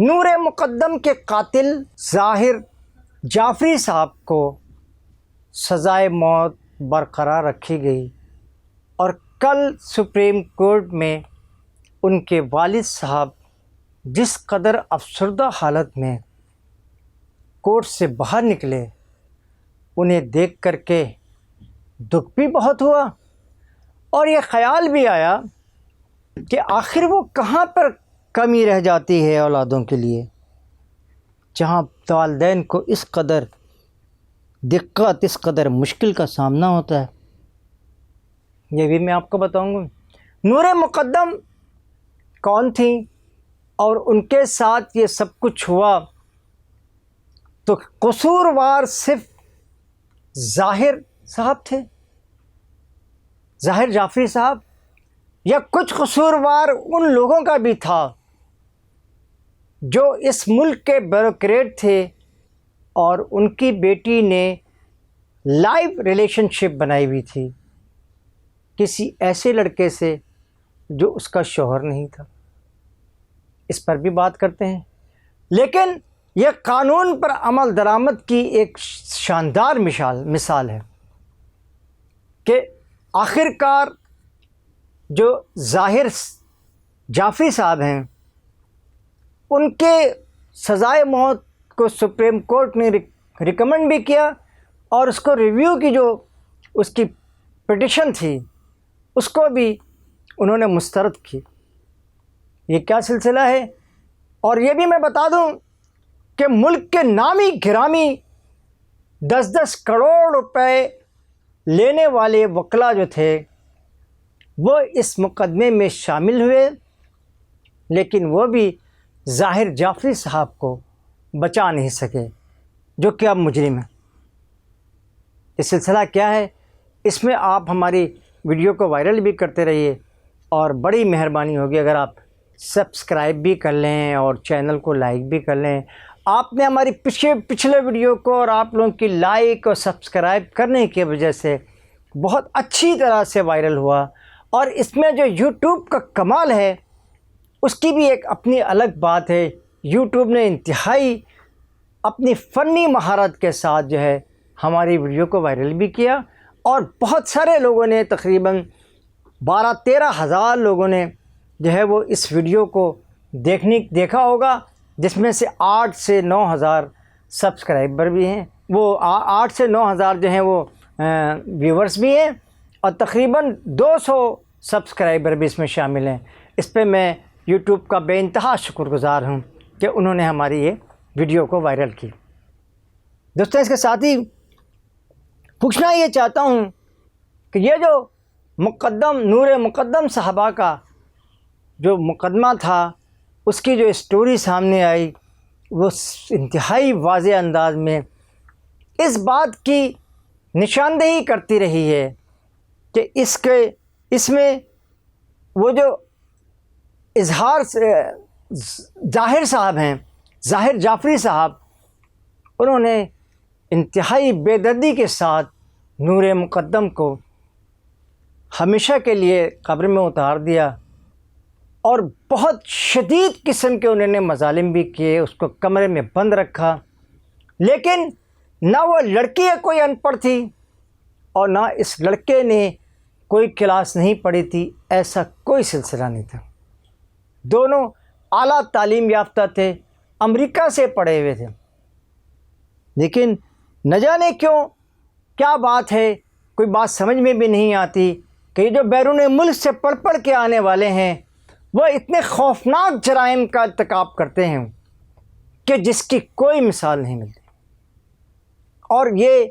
نور مقدم کے قاتل ظاہر جعفری صاحب کو سزائے موت برقرار رکھی گئی اور کل سپریم کورٹ میں ان کے والد صاحب جس قدر افسردہ حالت میں کورٹ سے باہر نکلے، انہیں دیکھ کر کے دکھ بھی بہت ہوا اور یہ خیال بھی آیا کہ آخر وہ کہاں پر کمی رہ جاتی ہے اولادوں کے لیے، جہاں والدین کو اس قدر دقت، اس قدر مشکل کا سامنا ہوتا ہے۔ یہ بھی میں آپ کو بتاؤں گا نور مقدم کون تھیں اور ان کے ساتھ یہ سب کچھ ہوا تو قصوروار صرف ظاہر صاحب تھے، ظاہر جعفری صاحب، یا کچھ قصوروار ان لوگوں کا بھی تھا جو اس ملک کے بیوروکریٹ تھے اور ان کی بیٹی نے لائیو ریلیشن شپ بنائی ہوئی تھی کسی ایسے لڑکے سے جو اس کا شوہر نہیں تھا۔ اس پر بھی بات کرتے ہیں، لیکن یہ قانون پر عمل درآمد کی ایک شاندار مثال ہے کہ آخر کار جو ظاہر جعفری صاحب ہیں، ان کے سزائے موت کو سپریم کورٹ نے ریکمنڈ بھی کیا اور اس کو ریویو کی جو اس کی پٹیشن تھی اس کو بھی انہوں نے مسترد کی۔ یہ کیا سلسلہ ہے؟ اور یہ بھی میں بتا دوں کہ ملک کے نامی گرامی 10-10 کروڑ روپے لینے والے وکلا جو تھے وہ اس مقدمے میں شامل ہوئے، لیکن وہ بھی ظاہر جعفری صاحب کو بچا نہیں سکے جو کہ اب مجرم ہے۔ یہ سلسلہ کیا ہے؟ اس میں آپ ہماری ویڈیو کو وائرل بھی کرتے رہیے اور بڑی مہربانی ہوگی اگر آپ سبسکرائب بھی کر لیں اور چینل کو لائک بھی کر لیں۔ آپ نے ہماری پچھلے ویڈیو کو اور آپ لوگوں کی لائک اور سبسکرائب کرنے کی وجہ سے بہت اچھی طرح سے وائرل ہوا، اور اس میں جو یوٹیوب کا کمال ہے اس کی بھی ایک اپنی الگ بات ہے۔ یوٹیوب نے انتہائی اپنی فنی مہارت کے ساتھ جو ہے ہماری ویڈیو کو وائرل بھی کیا، اور بہت سارے لوگوں نے تقریباً 12-13 ہزار لوگوں نے جو ہے وہ اس ویڈیو کو دیکھا ہوگا، جس میں سے 8 سے 9 ہزار سبسکرائبر بھی ہیں، وہ 8 سے 9 ہزار جو ہیں وہ ویورز بھی ہیں، اور تقریباً 200 سبسکرائبر بھی اس میں شامل ہیں۔ اس پہ میں یوٹیوب کا بے انتہا شکر گزار ہوں کہ انہوں نے ہماری یہ ویڈیو کو وائرل کی۔ دوستوں، اس کے ساتھ ہی پوچھنا یہ چاہتا ہوں کہ یہ جو نور مقدم صاحبہ کا جو مقدمہ تھا، اس کی جو اسٹوری سامنے آئی وہ انتہائی واضح انداز میں اس بات کی نشاندہی کرتی رہی ہے کہ اس میں وہ جو ظاہر صاحب ہیں، ظاہر جعفری صاحب، انہوں نے انتہائی بے دردی کے ساتھ نور مقدم کو ہمیشہ کے لیے قبر میں اتار دیا، اور بہت شدید قسم کے انہوں نے مظالم بھی کیے، اس کو کمرے میں بند رکھا، لیکن نہ وہ لڑکی کوئی ان پڑھ تھی اور نہ اس لڑکے نے کوئی کلاس نہیں پڑھی تھی، ایسا کوئی سلسلہ نہیں تھا۔ دونوں اعلیٰ تعلیم یافتہ تھے، امریکہ سے پڑھے ہوئے تھے، لیکن نہ جانے کیوں کیا بات ہے، کوئی بات سمجھ میں بھی نہیں آتی کہ یہ جو بیرون ملک سے پڑھ کے آنے والے ہیں وہ اتنے خوفناک جرائم کا ارتکاب کرتے ہیں کہ جس کی کوئی مثال نہیں ملتی، اور یہ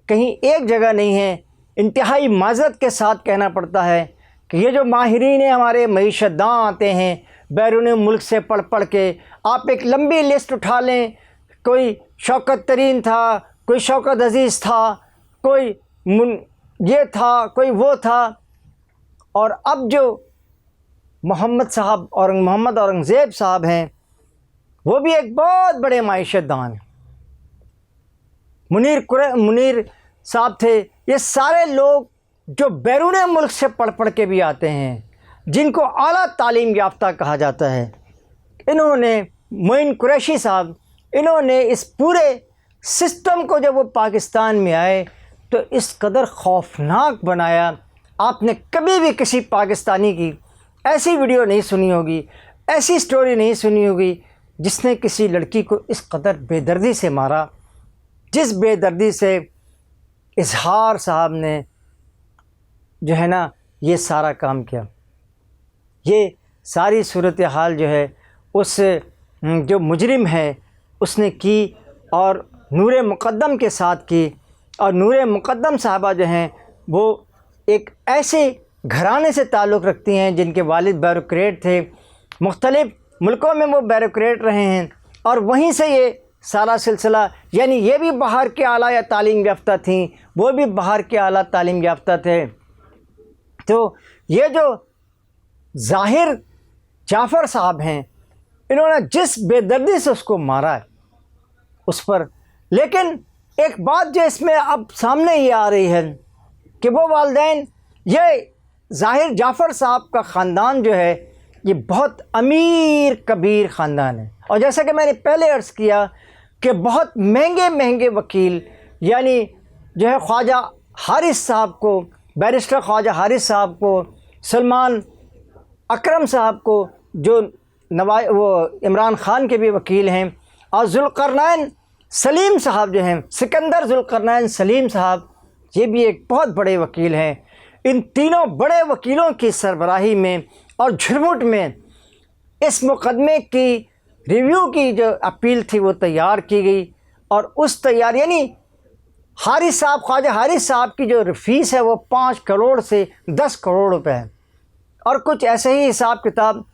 کہیں ایک جگہ نہیں ہے۔ انتہائی معذرت کے ساتھ کہنا پڑتا ہے کہ یہ جو ماہرین ہمارے معیشت داں آتے ہیں بیرون ملک سے پڑھ کے، آپ ایک لمبی لسٹ اٹھا لیں، کوئی شوکت ترین تھا، کوئی شوکت عزیز تھا، کوئی یہ تھا، کوئی وہ تھا، اور اب جو محمد اورنگزیب صاحب ہیں وہ بھی ایک بہت بڑے معیشت دان ہیں، منیر صاحب تھے۔ یہ سارے لوگ جو بیرون ملک سے پڑھ کے بھی آتے ہیں، جن کو اعلیٰ تعلیم یافتہ کہا جاتا ہے، انہوں نے معین قریشی صاحب، انہوں نے اس پورے سسٹم کو جب وہ پاکستان میں آئے تو اس قدر خوفناک بنایا. آپ نے کبھی بھی کسی پاکستانی کی ایسی ویڈیو نہیں سنی ہوگی، ایسی سٹوری نہیں سنی ہوگی جس نے کسی لڑکی کو اس قدر بے دردی سے مارا، جس بے دردی سے اظہار صاحب نے جو ہے نا یہ سارا کام کیا. یہ ساری صورتحال جو ہے اس جو مجرم ہے اس نے کی، اور نور مقدم کے ساتھ کی. اور نور مقدم صاحبہ جو ہیں وہ ایک ایسے گھرانے سے تعلق رکھتی ہیں جن کے والد بیوروکریٹ تھے، مختلف ملکوں میں وہ بیوروکریٹ رہے ہیں، اور وہیں سے یہ سارا سلسلہ، یعنی یہ بھی باہر کے اعلیٰ یا تعلیم یافتہ تھیں، وہ بھی باہر کے اعلیٰ تعلیم یافتہ تھے. تو یہ جو ظاہر جعفر صاحب ہیں، انہوں نے جس بے دردی سے اس کو مارا ہے اس پر، لیکن ایک بات جو اس میں اب سامنے یہ آ رہی ہے کہ وہ والدین، یہ ظاہر جعفر صاحب کا خاندان جو ہے یہ بہت امیر کبیر خاندان ہے، اور جیسا کہ میں نے پہلے عرض کیا کہ بہت مہنگے مہنگے وکیل، یعنی جو ہے خواجہ حارث صاحب کو، بیرسٹر خواجہ حارث صاحب کو، سلمان اکرم صاحب کو جو وہ عمران خان کے بھی وکیل ہیں، اور ذوالقرنین سلیم صاحب جو ہیں، سکندر ذوالقرنین سلیم صاحب، یہ بھی ایک بہت بڑے وکیل ہیں. ان تینوں بڑے وکیلوں کی سربراہی میں اور جھرمٹ میں اس مقدمے کی ریویو کی جو اپیل تھی وہ تیار کی گئی، اور اس تیار یعنی حارث صاحب، خواجہ حارث صاحب کی جو فیس ہے وہ 5 کروڑ سے 10 کروڑ روپے ہے، اور کچھ ایسے ہی حساب کتاب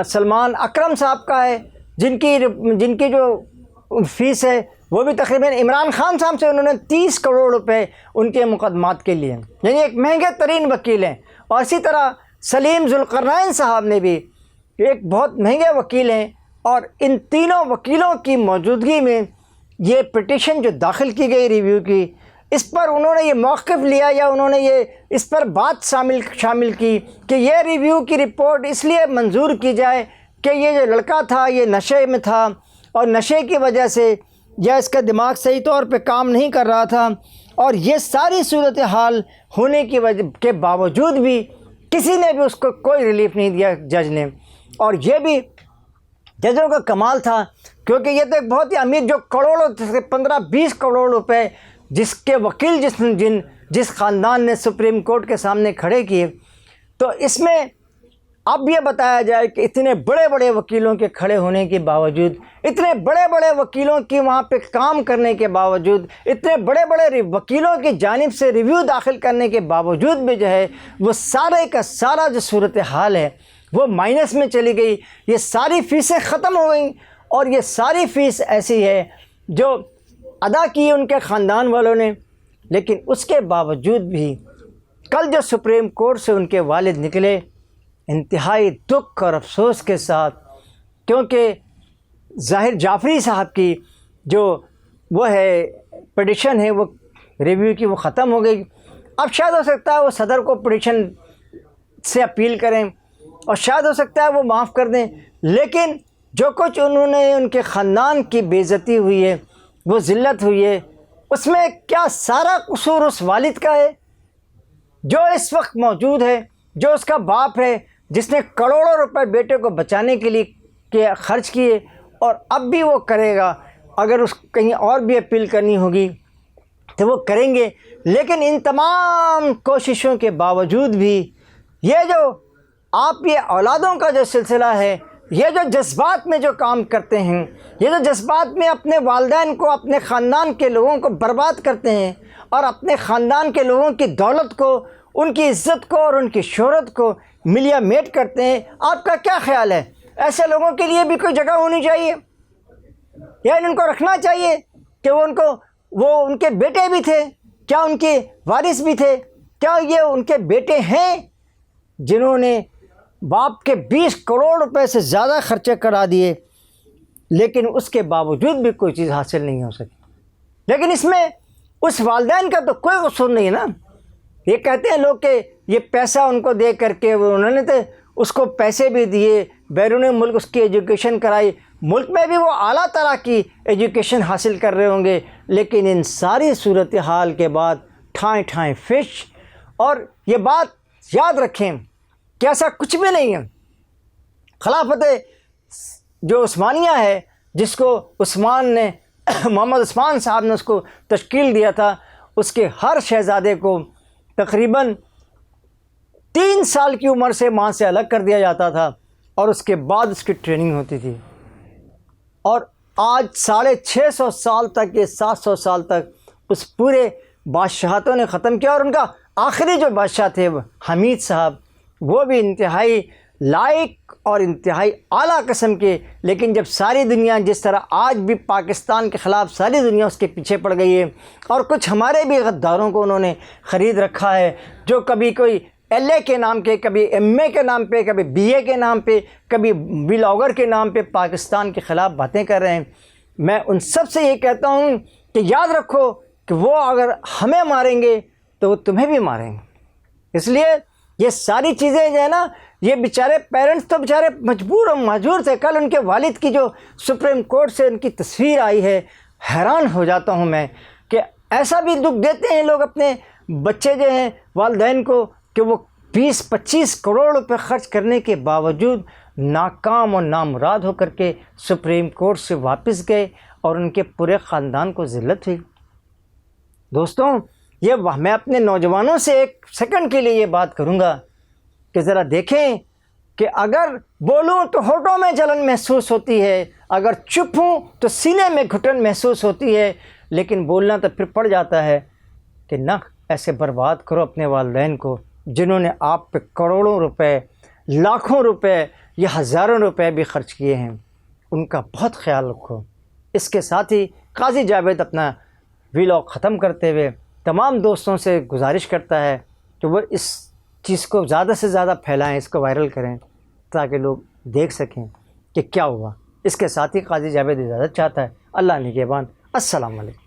سلمان اکرم صاحب کا ہے جن کی جو فیس ہے وہ بھی تقریباً عمران خان صاحب سے انہوں نے 30 کروڑ روپے ان کے مقدمات کے لیے، یعنی ایک مہنگے ترین وکیل ہیں. اور اسی طرح سلیم ذوالقرنین صاحب نے بھی ایک بہت مہنگے وکیل ہیں، اور ان تینوں وکیلوں کی موجودگی میں یہ پٹیشن جو داخل کی گئی ریویو کی، اس پر انہوں نے یہ موقف لیا یا انہوں نے یہ اس پر بات شامل کی کہ یہ ریویو کی رپورٹ اس لیے منظور کی جائے کہ یہ جو لڑکا تھا یہ نشے میں تھا، اور نشے کی وجہ سے یا اس کا دماغ صحیح طور پہ کام نہیں کر رہا تھا، اور یہ ساری صورتحال ہونے کی وجہ کے باوجود بھی کسی نے بھی اس کو کوئی ریلیف نہیں دیا جج نے. اور یہ بھی ججوں کا کمال تھا کیونکہ یہ تو ایک بہت ہی امیر، جو کروڑوں 15-20 کروڑ روپے جس کے وکیل جس خاندان نے سپریم کورٹ کے سامنے کھڑے کیے، تو اس میں اب یہ بتایا جائے کہ اتنے بڑے بڑے وکیلوں کے کھڑے ہونے کے باوجود، اتنے بڑے بڑے وکیلوں کی وہاں پہ کام کرنے کے باوجود، اتنے بڑے بڑے وکیلوں کی جانب سے ریویو داخل کرنے کے باوجود بھی جو ہے وہ سارے کا سارا جو صورتحال ہے وہ مائنس میں چلی گئی. یہ ساری فیسیں ختم ہو گئیں، اور یہ ساری فیس ایسی ہے جو ادا کی ان کے خاندان والوں نے. لیکن اس کے باوجود بھی کل جو سپریم کورٹ سے ان کے والد نکلے انتہائی دکھ اور افسوس کے ساتھ، کیونکہ ظاہر جعفری صاحب کی جو وہ ہے پٹیشن ہے وہ ریویو کی وہ ختم ہو گئی. اب شاید ہو سکتا ہے وہ صدر کو پٹیشن سے اپیل کریں، اور شاید ہو سکتا ہے وہ معاف کر دیں، لیکن جو کچھ انہوں نے ان کے خاندان کی بے عزتی ہوئی ہے، وہ ذلت ہوئی ہے، اس میں کیا سارا قصور اس والد کا ہے جو اس وقت موجود ہے، جو اس کا باپ ہے، جس نے کروڑوں روپے بیٹے کو بچانے کے لیے خرچ کیے، اور اب بھی وہ کرے گا. اگر اس کہیں اور بھی اپیل کرنی ہوگی تو وہ کریں گے. لیکن ان تمام کوششوں کے باوجود بھی یہ جو آپ یہ اولادوں کا جو سلسلہ ہے، یہ جو جذبات میں جو کام کرتے ہیں، یہ جو جذبات میں اپنے والدین کو، اپنے خاندان کے لوگوں کو برباد کرتے ہیں، اور اپنے خاندان کے لوگوں کی دولت کو، ان کی عزت کو اور ان کی شہرت کو ملیا میٹ کرتے ہیں، آپ کا کیا خیال ہے؟ ایسے لوگوں کے لیے بھی کوئی جگہ ہونی چاہیے، یعنی ان کو رکھنا چاہیے کہ وہ ان کے بیٹے بھی تھے، کیا ان کے وارث بھی تھے، کیا یہ ان کے بیٹے ہیں جنہوں نے باپ کے 20 کروڑ روپے سے زیادہ خرچے کرا دیے، لیکن اس کے باوجود بھی کوئی چیز حاصل نہیں ہو سکی. لیکن اس میں اس والدین کا تو کوئی قصور نہیں ہے نا. یہ کہتے ہیں لوگ کہ یہ پیسہ ان کو دے کر کے انہوں نے تو اس کو پیسے بھی دیے، بیرون ملک اس کی ایجوکیشن کرائی، ملک میں بھی وہ اعلیٰ طرح کی ایجوکیشن حاصل کر رہے ہوں گے، لیکن ان ساری صورتحال کے بعد ٹھائیں ٹھائیں فش. اور یہ بات یاد رکھیں کہ ایسا کچھ بھی نہیں ہے. خلافت جو عثمانیہ ہے، جس کو عثمان نے محمد عثمان صاحب نے اس کو تشکیل دیا تھا، اس کے ہر شہزادے کو تقریباً 3 سال کی عمر سے ماں سے الگ کر دیا جاتا تھا، اور اس کے بعد اس کی ٹریننگ ہوتی تھی. اور آج 650 سال تک یا 700 سال تک اس پورے بادشاہتوں نے ختم کیا. اور ان کا آخری جو بادشاہ تھے حمید صاحب، وہ بھی انتہائی لائق اور انتہائی اعلیٰ قسم کے. لیکن جب ساری دنیا جس طرح آج بھی پاکستان کے خلاف ساری دنیا اس کے پیچھے پڑ گئی ہے، اور کچھ ہمارے بھی غداروں کو انہوں نے خرید رکھا ہے، جو کبھی کوئی LA کے نام پہ، کبھی MA کے نام پہ، کبھی BA کے نام پہ، کبھی بلاگر کے نام پہ پاکستان کے خلاف باتیں کر رہے ہیں. میں ان سب سے یہ کہتا ہوں کہ یاد رکھو کہ وہ اگر ہمیں ماریں گے تو وہ تمہیں بھی ماریں گے. اس لیے یہ ساری چیزیں جو ہے نا، یہ بیچارے پیرنٹس تو بیچارے مجبور و معذور تھے. کل ان کے والد کی جو سپریم کورٹ سے ان کی تصویر آئی ہے، حیران ہو جاتا ہوں میں کہ ایسا بھی دکھ دیتے ہیں لوگ اپنے بچے جو ہیں والدین کو، کہ وہ 20-25 کروڑ روپے خرچ کرنے کے باوجود ناکام اور نامراد ہو کر کے سپریم کورٹ سے واپس گئے، اور ان کے پورے خاندان کو ذلت ہوئی. دوستوں، میں اپنے نوجوانوں سے ایک سیکنڈ کے لیے یہ بات کروں گا کہ ذرا دیکھیں کہ اگر بولوں تو ہونٹوں میں جلن محسوس ہوتی ہے، اگر چپ ہوں تو سینے میں گھٹن محسوس ہوتی ہے، لیکن بولنا تو پھر پڑ جاتا ہے. کہ نہ ایسے برباد کرو اپنے والدین کو، جنہوں نے آپ پہ کروڑوں روپے، لاکھوں روپے یا ہزاروں روپے بھی خرچ کیے ہیں. ان کا بہت خیال رکھو. اس کے ساتھ ہی قاضی جاوید اپنا ویلاگ ختم کرتے ہوئے تمام دوستوں سے گزارش کرتا ہے کہ وہ اس چیز کو زیادہ سے زیادہ پھیلائیں، اس کو وائرل کریں، تاکہ لوگ دیکھ سکیں کہ کیا ہوا. اس کے ساتھ ہی قاضی جاوید اجازت چاہتا ہے. اللہ نگہبان. السلام علیکم.